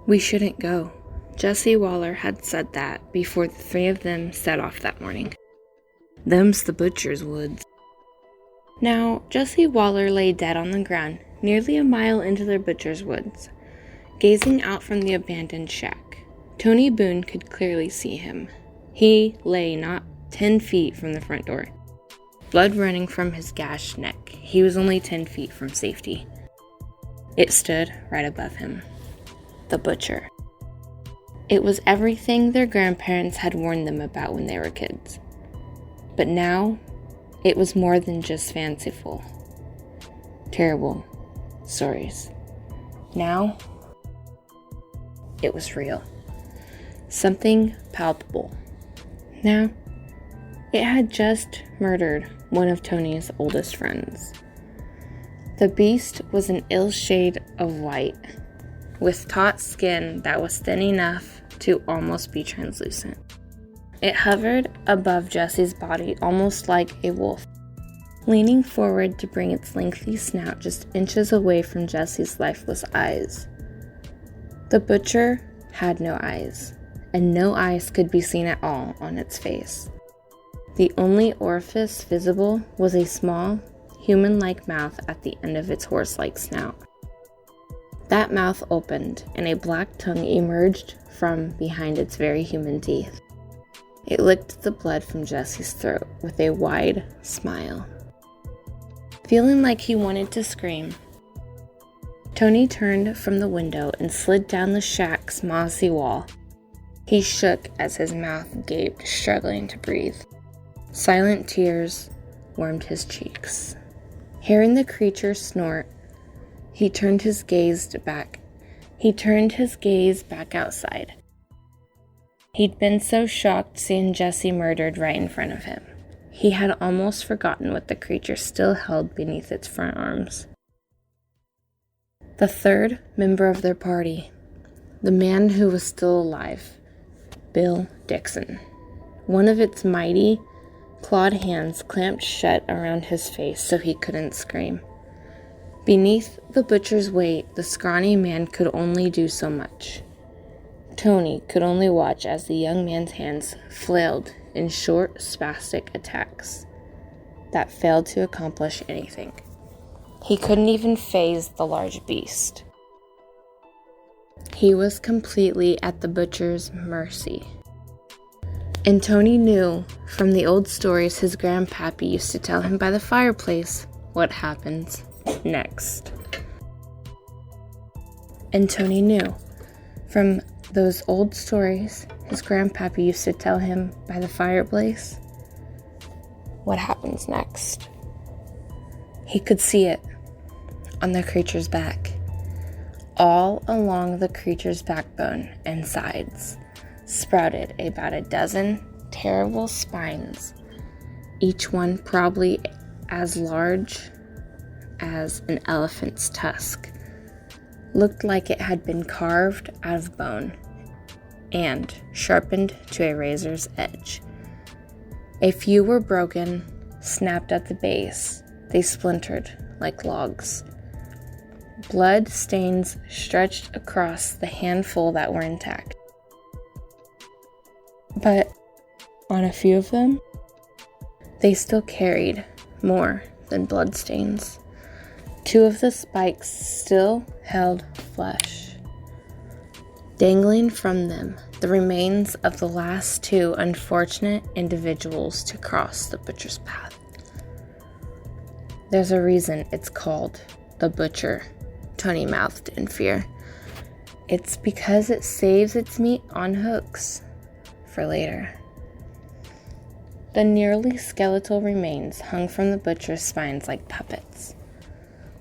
"We shouldn't go." Jesse Waller had said that before the three of them set off that morning. "Them's the butcher's woods." Now, Jesse Waller lay dead on the ground, nearly a mile into the butcher's woods, gazing out from the abandoned shack. Tony Boone could clearly see him. He lay not 10 feet from the front door, blood running from his gashed neck. He was only 10 feet from safety. It stood right above him. The butcher. It was everything their grandparents had warned them about when they were kids. But now, it was more than just fanciful, terrible stories. Now, it was real. Something palpable. Now, it had just murdered one of Tony's oldest friends. The beast was an ill shade of white, with taut skin that was thin enough to almost be translucent. It hovered above Jesse's body almost like a wolf, leaning forward to bring its lengthy snout just inches away from Jesse's lifeless eyes. The butcher had no eyes, and no eyes could be seen at all on its face. The only orifice visible was a small, human-like mouth at the end of its horse-like snout. That mouth opened, and a black tongue emerged from behind its very human teeth. It licked the blood from Jesse's throat with a wide smile. Feeling like he wanted to scream, Tony turned from the window and slid down the shack's mossy wall. He shook as his mouth gaped, struggling to breathe. Silent tears warmed his cheeks. Hearing the creature snort, he turned his gaze back outside. He'd been so shocked seeing Jesse murdered right in front of him. He had almost forgotten what the creature still held beneath its front arms. The third member of their party, the man who was still alive, Bill Dixon. One of its mighty, clawed hands clamped shut around his face so he couldn't scream. Beneath the butcher's weight, the scrawny man could only do so much. Tony could only watch as the young man's hands flailed in short, spastic attacks that failed to accomplish anything. He couldn't even faze the large beast. He was completely at the butcher's mercy. And Tony knew from the old stories his grandpappy used to tell him by the fireplace what happens next. And Tony knew from those old stories his grandpappy used to tell him by the fireplace what happens next. He could see it on the creature's back. All along the creature's backbone and sides sprouted about a dozen terrible spines, each one probably as large as an elephant's tusk. Looked like it had been carved out of bone and sharpened to a razor's edge. A few were broken, snapped at the base. They splintered like logs. Blood stains stretched across the handful that were intact. But on a few of them, they still carried more than blood stains. Two of the spikes still held flesh. Dangling from them, the remains of the last two unfortunate individuals to cross the butcher's path. There's a reason it's called the Butcher, Tony mouthed in fear. It's because it saves its meat on hooks for later. The nearly skeletal remains hung from the butcher's spines like puppets.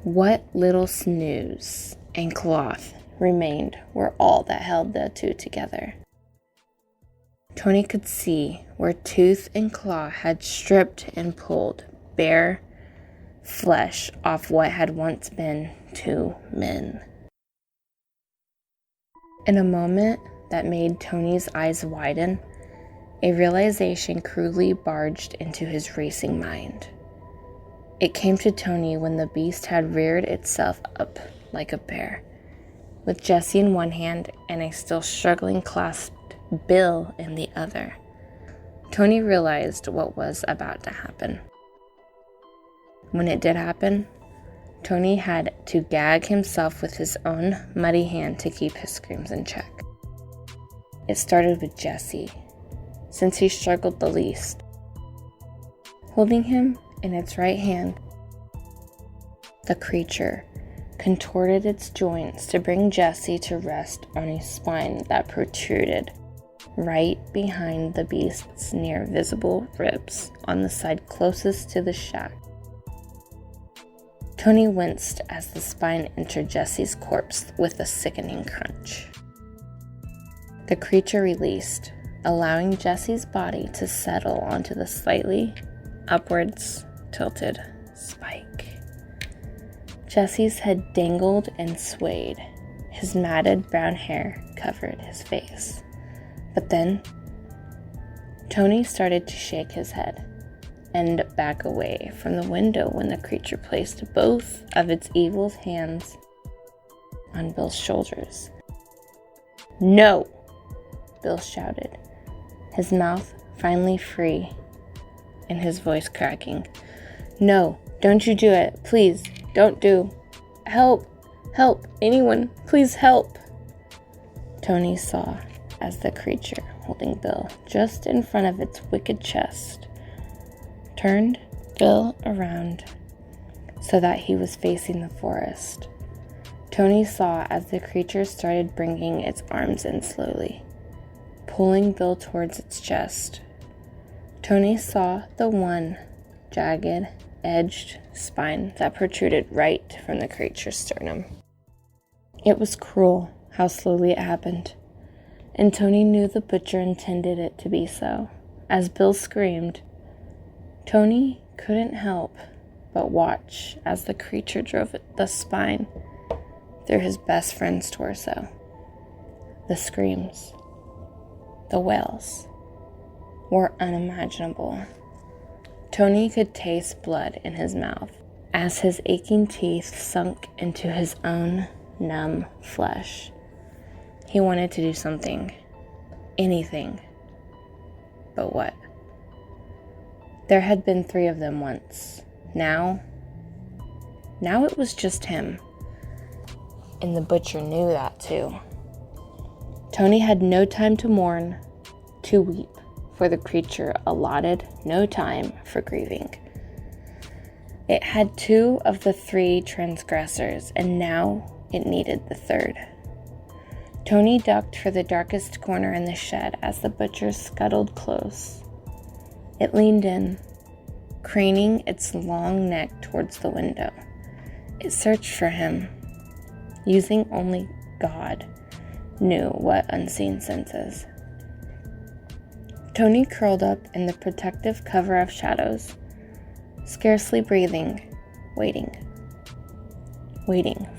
What little snooze and cloth remained were all that held the two together. Tony could see where tooth and claw had stripped and pulled bare flesh off what had once been two men. In a moment that made Tony's eyes widen, a realization crudely barged into his racing mind. It came to Tony when the beast had reared itself up like a bear, with Jesse in one hand and a still struggling clasped Bill in the other. Tony realized what was about to happen. When it did happen, Tony had to gag himself with his own muddy hand to keep his screams in check. It started with Jesse, since he struggled the least. Holding him in its right hand, the creature contorted its joints to bring Jesse to rest on a spine that protruded right behind the beast's near visible ribs on the side closest to the shack. Tony winced as the spine entered Jesse's corpse with a sickening crunch. The creature released, allowing Jesse's body to settle onto the slightly upwards tilted spike. Jesse's head dangled and swayed. His matted brown hair covered his face. But then, Tony started to shake his head and back away from the window when the creature placed both of its evil hands on Bill's shoulders. "No!" Bill shouted, his mouth finally free and his voice cracking. "No, don't you do it. Please, don't do. Help! Help! Anyone, please help!" Tony saw as the creature, holding Bill just in front of its wicked chest, turned Bill around so that he was facing the forest. Tony saw as the creature started bringing its arms in slowly, pulling Bill towards its chest. Tony saw the one jagged, edged spine that protruded right from the creature's sternum. It was cruel how slowly it happened, and Tony knew the butcher intended it to be so. As Bill screamed, Tony couldn't help but watch as the creature drove the spine through his best friend's torso. The screams, the wails, were unimaginable. Tony could taste blood in his mouth as his aching teeth sunk into his own numb flesh. He wanted to do something, anything, but what? There had been 3 of them once. Now it was just him. And the butcher knew that too. Tony had no time to mourn, to weep, for the creature allotted no time for grieving. It had 2 of the 3 transgressors, and now it needed the 3rd. Tony ducked for the darkest corner in the shed as the butcher scuttled close. It leaned in, craning its long neck towards the window. It searched for him, using only God knew what unseen senses. Tony curled up in the protective cover of shadows, scarcely breathing, waiting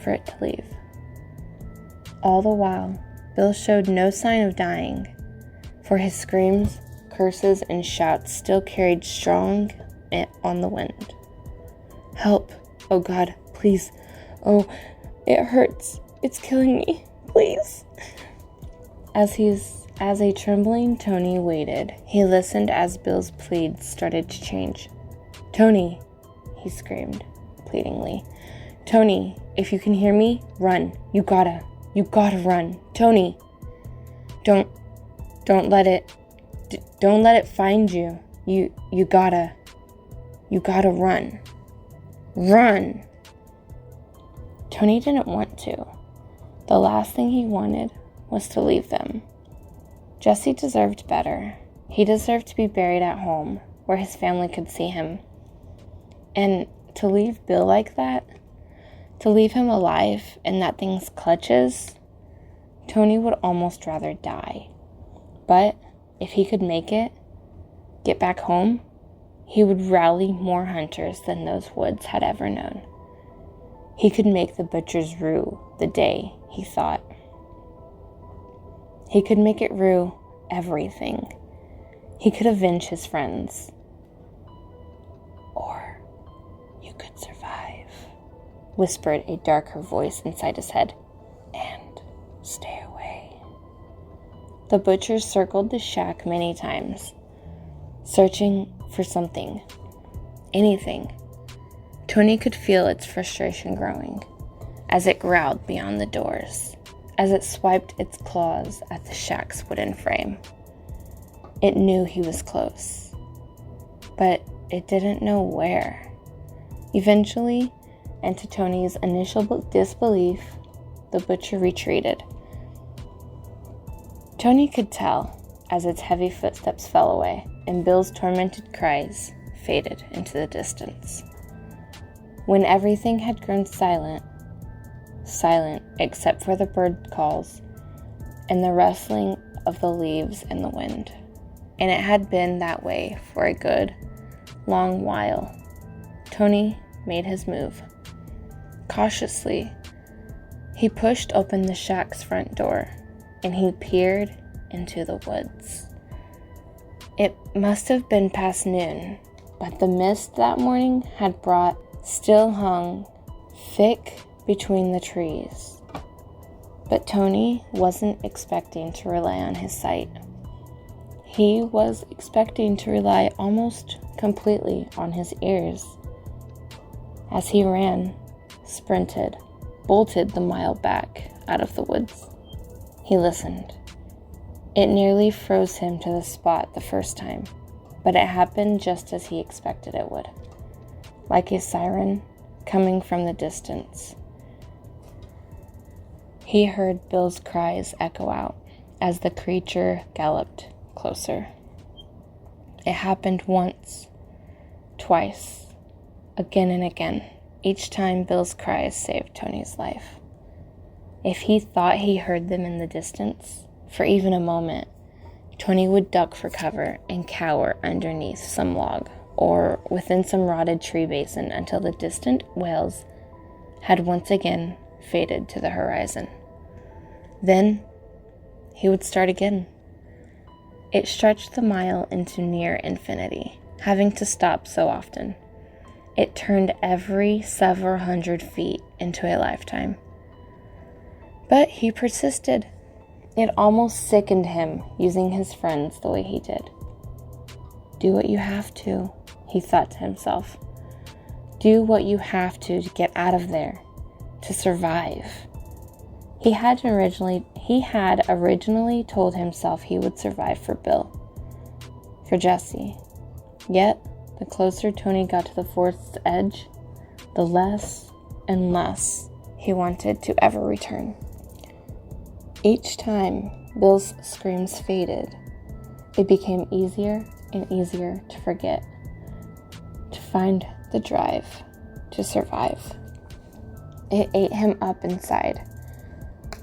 for it to leave. All the while, Bill showed no sign of dying, for his screams, curses, and shouts still carried strong on the wind. "Help! Oh God, please! Oh, it hurts! It's killing me! Please!" As a trembling Tony waited, he listened as Bill's pleads started to change. "Tony!" he screamed, pleadingly. "Tony, if you can hear me, run. You gotta run. Tony! Don't let it find you. You gotta run. Run!" Tony didn't want to. The last thing he wanted was to leave them. Jesse deserved better. He deserved to be buried at home, where his family could see him. And to leave Bill like that, to leave him alive in that thing's clutches, Tony would almost rather die. But if he could make it, get back home, he would rally more hunters than those woods had ever known. He could make the butchers rue the day, he thought. He could make it rue everything. He could avenge his friends. Or you could survive, whispered a darker voice inside his head. And Stay away. The butcher circled the shack many times, searching for something, anything. Tony could feel its frustration growing as it growled beyond the doors, as it swiped its claws at the shack's wooden frame. It knew he was close, but it didn't know where. Eventually, and to Tony's initial disbelief, the butcher retreated. Tony could tell as its heavy footsteps fell away and Bill's tormented cries faded into the distance. When everything had grown silent except for the bird calls and the rustling of the leaves in the wind. And it had been that way for a good, long while. Tony made his move. Cautiously, he pushed open the shack's front door, and he peered into the woods. It must have been past noon, but the mist that morning had brought still hung thick between the trees. But Tony wasn't expecting to rely on his sight. He was expecting to rely almost completely on his ears. As he ran, sprinted, bolted the mile back out of the woods, he listened. It nearly froze him to the spot the first time, but it happened just as he expected it would, like a siren coming from the distance. He heard Bill's cries echo out as the creature galloped closer. It happened once, twice, again and again. Each time Bill's cries saved Tony's life. If he thought he heard them in the distance, for even a moment, Tony would duck for cover and cower underneath some log or within some rotted tree basin until the distant wails had once again faded to the horizon. Then he would start again. It stretched the mile into near infinity, having to stop so often. It turned every several hundred feet into a lifetime. But he persisted. It almost sickened him using his friends the way he did. Do what you have to, he thought to himself. Do what you have to get out of there, to survive. He had originally told himself he would survive for Bill, for Jesse. Yet, the closer Tony got to the forest's edge, the less and less he wanted to ever return. Each time Bill's screams faded, it became easier and easier to forget, to find the drive to survive. It ate him up inside,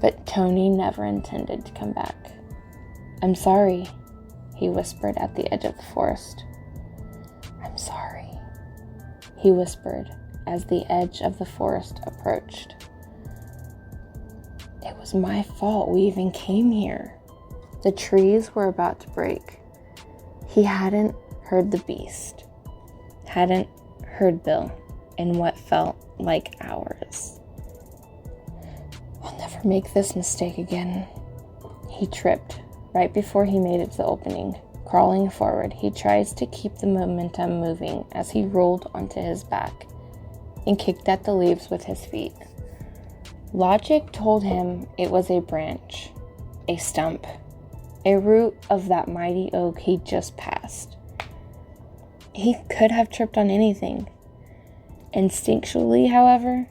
but Tony never intended to come back. "I'm sorry," he whispered at the edge of the forest. "I'm sorry," he whispered as the edge of the forest approached. "It was my fault we even came here." The trees were about to break. He hadn't heard the beast, hadn't heard Bill in what felt like hours. "I'll never make this mistake again." He tripped right before he made it to the opening. Crawling forward, he tries to keep the momentum moving as he rolled onto his back and kicked at the leaves with his feet. Logic told him it was a branch, a stump, a root of that mighty oak he'd just passed. He could have tripped on anything. Instinctually, however,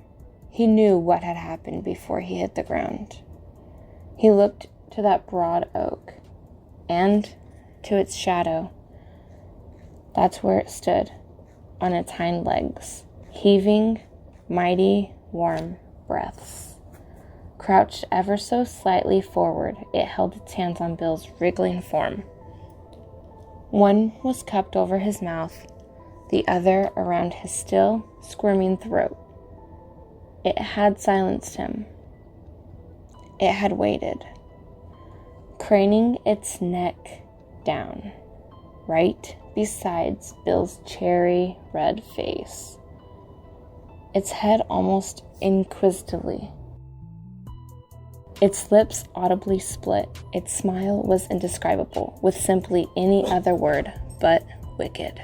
he knew what had happened before he hit the ground. He looked to that broad oak, and to its shadow. That's where it stood, on its hind legs, heaving mighty, warm breaths. Crouched ever so slightly forward, it held its hands on Bill's wriggling form. One was cupped over his mouth, the other around his still squirming throat. It had silenced him. It had waited, craning its neck down, right beside Bill's cherry red face, its head almost inquisitively. Its lips audibly split. Its smile was indescribable, with simply any other word but wicked.